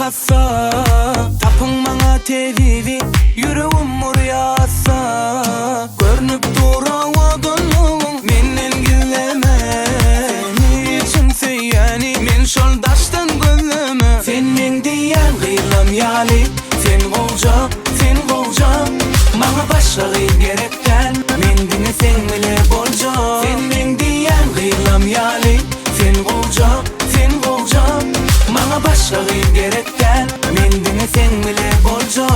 hassa. Tapın bana tevivi, yüreğim uryasa. Görünüp dura odunluğun, menden gilleme. Seni için seyani, men şol daştan gözleme. Sen men diyen gıylam yali, sen golca, sen golca. Bana başka gerekten, men dine sen bile bolca. Sen men diyen gıylam yali, sen golca, sen golca. Bana başka gerekten, men dine sen bile bolca.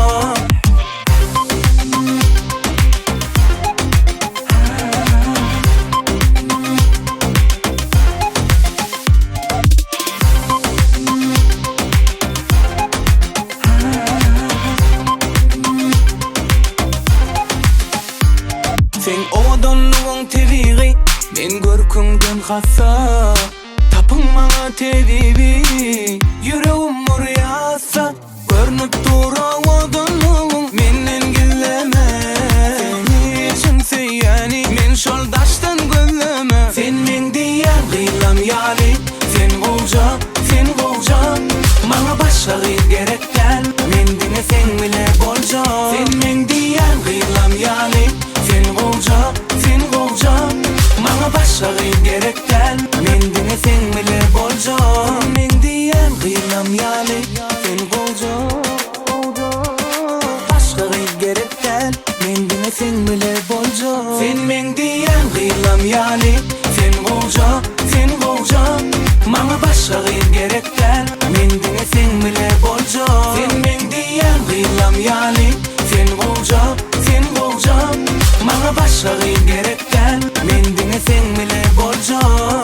Sen odunluğun teviri, men görkünden hassa. Tapın bana tevivi, yüreğim uryasa. Görünüp dura odunluğun, menden gilleme. Seni için seyani, men şol daştan gözleme. Sen men diyen gıylam yali, sen golca, sen golca. Bana başka gerekten, men dine sen bile bolca. Sen men diyen gıylam yali, sen golca, sen golca. Bana başka gerekten, men dine sen bile bolca. Sen men diyen gıylam yali, sen golca. Başka gerekten, men dine sen bile bolca. Sen men diyen gıylam yali, sen golca, sen golca. Bana başka gerekten, men dine sen bile bolca. Sen men diyen gıylam yali, sen golca, sen golca. Bana başka gerekten, men dine sen bile bolca.